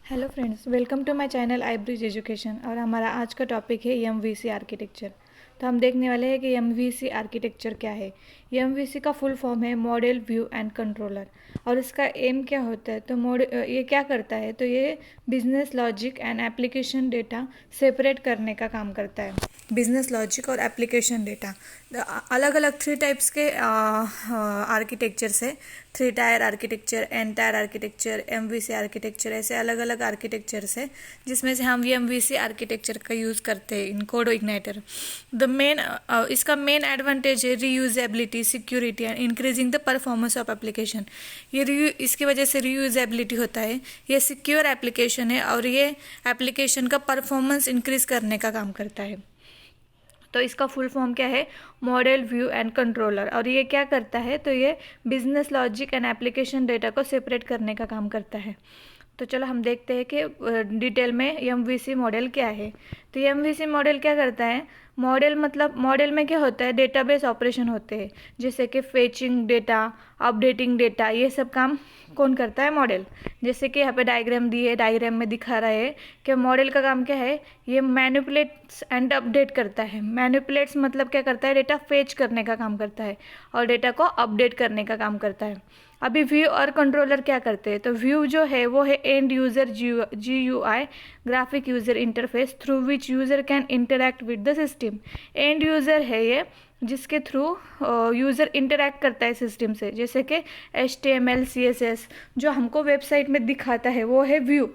Hello friends, welcome to my channel Ibridge education. और हमारा आज का टॉपिक है एमवीसी आर्किटेक्चर। तो हम देखने वाले हैं कि एमवीसी आर्किटेक्चर क्या है। एमवीसी का फुल फॉर्म है मॉडल व्यू एंड कंट्रोलर। और इसका एम क्या होता है, तो ये क्या करता है, तो ये business logic and application data separate करने का काम करता है। बिजनेस लॉजिक और एप्लीकेशन डेटा अलग अलग 3 टाइप्स के आर्किटेक्चर्स है। 3 tier architecture, N tier architecture, MVC architecture, ऐसे अलग अलग आर्किटेक्चर्स है जिसमें से हम एमवीसी आर्किटेक्चर का यूज़ करते हैं इन कोड इग्नाइटर। इसका मेन एडवांटेज है reusability, security and increasing the performance of application. इसकी वजह से रीयूजेबिलिटी होता है, ये सिक्योर एप्लीकेशन है और ये एप्लीकेशन का परफॉर्मेंस इंक्रीज करने का काम करता है। तो इसका फुल फॉर्म क्या है, मॉडल व्यू एंड कंट्रोलर। और ये क्या करता है, तो ये business logic and application data को सेपरेट करने का काम करता है। तो चलो हम देखते हैं कि डिटेल में एमवीसी मॉडल क्या है। तो एमवीसी मॉडल क्या करता है, मॉडल में क्या होता है, डेटाबेस ऑपरेशन होते हैं, जैसे कि फेचिंग डेटा, अपडेटिंग डेटा, ये सब काम कौन करता है, मॉडल। जैसे कि यहाँ पे डायग्राम दी है, डायग्राम में दिखा रहा है कि मॉडल का काम क्या है, ये मैनिपुलेट्स एंड अपडेट करता है। मैनिपुलेट्स मतलब क्या करता है, डेटा फेच करने का काम करता है और डेटा को अपडेट करने का काम करता है। अभी व्यू और कंट्रोलर क्या करते हैं, तो व्यू जो है वो है and user GUI, graphic user interface, through which user can interact with the system. And user है ये जिसके थ्रू यूज़र इंटरैक्ट करता है सिस्टम से, जैसे कि HTML CSS जो हमको वेबसाइट में दिखाता है वो है व्यू।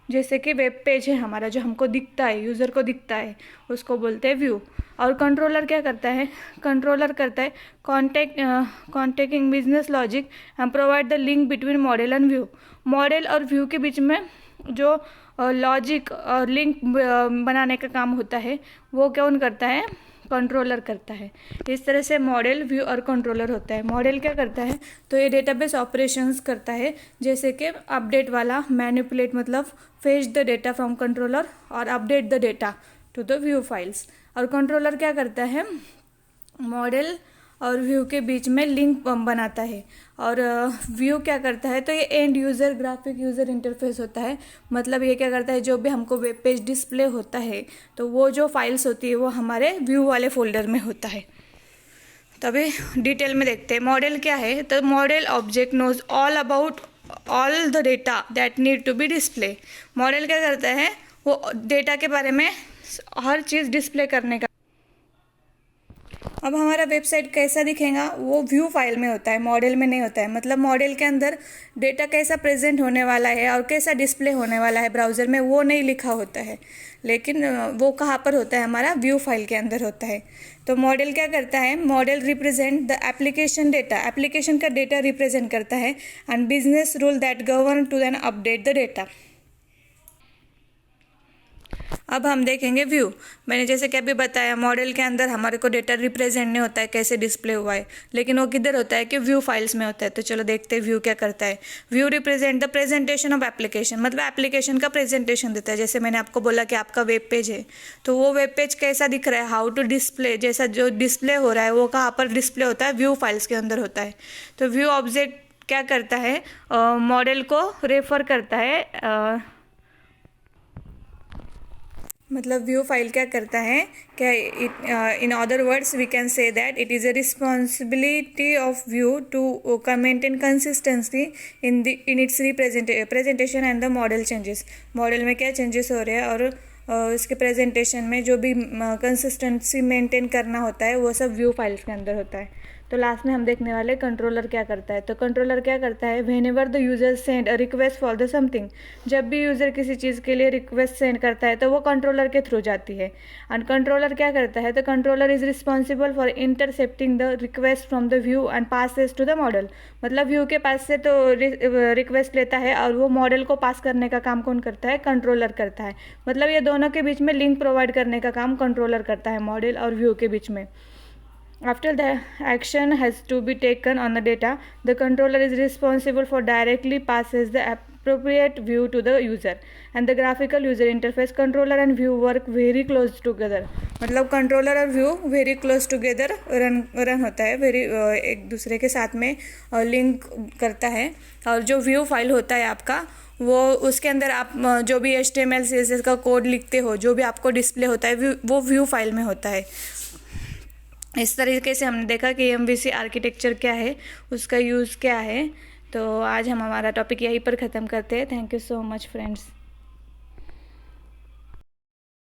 जैसे कि वेब पेज है हमारा जो हमको दिखता है, यूज़र को दिखता है, उसको बोलते हैं व्यू। और कंट्रोलर क्या करता है, कंट्रोलर करता है contacting business logic and provide the link between model and view. Model और व्यू के बीच में जो लॉजिक और लिंक बनाने का काम होता है वो कौन करता है, कंट्रोलर करता है। इस तरह से मॉडल, व्यू और कंट्रोलर होता है। मॉडल क्या करता है, तो ये डेटाबेस ऑपरेशंस करता है, जैसे कि अपडेट वाला, मैनिपुलेट मतलब fetch the data from controller और update the data to the view files. और कंट्रोलर क्या करता है, मॉडल और व्यू के बीच में लिंक बनाता है। और व्यू क्या करता है, तो ये end user graphic user interface होता है। मतलब ये क्या करता है, जो भी हमको वेब पेज डिस्प्ले होता है तो वो जो फाइल्स होती है वो हमारे व्यू वाले फोल्डर में होता है। तो अभी डिटेल में देखते हैं मॉडल क्या है। तो model object knows all about all the data that need to be display. Model क्या करता है, वो डेटा के बारे में हर चीज़ डिस्प्ले करने का। अब हमारा वेबसाइट कैसा दिखेगा, वो व्यू फाइल में होता है, मॉडल में नहीं होता है। मतलब मॉडल के अंदर डेटा कैसा प्रेजेंट होने वाला है और कैसा डिस्प्ले होने वाला है ब्राउज़र में, वो नहीं लिखा होता है, लेकिन वो कहाँ पर होता है, हमारा व्यू फाइल के अंदर होता है। तो मॉडल क्या करता है, model represent the application data, application का डेटा रिप्रेजेंट करता है, and business rule that govern to then update the data. अब हम देखेंगे व्यू। मैंने जैसे कि अभी बताया, मॉडल के अंदर हमारे को डेटा रिप्रेजेंट नहीं होता है कैसे डिस्प्ले हुआ है, लेकिन वो किधर होता है कि व्यू फाइल्स में होता है। तो चलो देखते हैं व्यू क्या करता है। View represent the presentation of application, मतलब एप्लीकेशन का प्रेजेंटेशन देता है। जैसे मैंने आपको बोला कि आपका वेब पेज है, तो वो वेब पेज कैसा दिख रहा है, हाउ टू डिस्प्ले, जैसा जो डिस्प्ले हो रहा है वो कहाँ पर डिस्प्ले होता है, व्यू फाइल्स के अंदर होता है। तो व्यू ऑब्जेक्ट क्या करता है, मॉडल को रेफर करता है, मतलब व्यू फाइल क्या करता है, क्या in other words we can say that it is a responsibility of view to maintain consistency in its presentation and the model changes. Model में क्या चेंजेस हो रहे हैं और इसके प्रेजेंटेशन में जो भी कंसिस्टेंसी मेंटेन करना होता है वो सब व्यू फाइल्स के अंदर होता है। तो लास्ट में हम देखने वाले कंट्रोलर क्या करता है। तो कंट्रोलर क्या करता है, whenever the user send a request for the something, जब भी यूज़र किसी चीज़ के लिए रिक्वेस्ट सेंड करता है तो वो कंट्रोलर के थ्रू जाती है। एंड कंट्रोलर क्या करता है, तो controller is responsible for intercepting the request from the view and passes to the model. मतलब व्यू के पास से तो रिक्वेस्ट लेता है और वो मॉडल को पास करने का काम कौन करता है, कंट्रोलर करता है। मतलब ये दोनों के बीच में लिंक प्रोवाइड करने का काम कंट्रोलर करता है, मॉडल और व्यू के बीच में। After the action has to be taken on the data, the controller is responsible for directly passes the appropriate view to the user and the graphical user interface. Controller and view work very close together. मतलब controller और view very close together run होता है, very एक दूसरे के साथ में link करता है। और जो व्यू फाइल होता है आपका, वो उसके अंदर आप जो भी HTML CSS का कोड लिखते हो, जो भी आपको डिस्प्ले होता है वो व्यू फाइल में होता है। इस तरीके से हमने देखा कि MVC आर्किटेक्चर क्या है, उसका यूज़ क्या है। तो आज हम हमारा टॉपिक यहीं पर ख़त्म करते हैं। Thank you so much friends.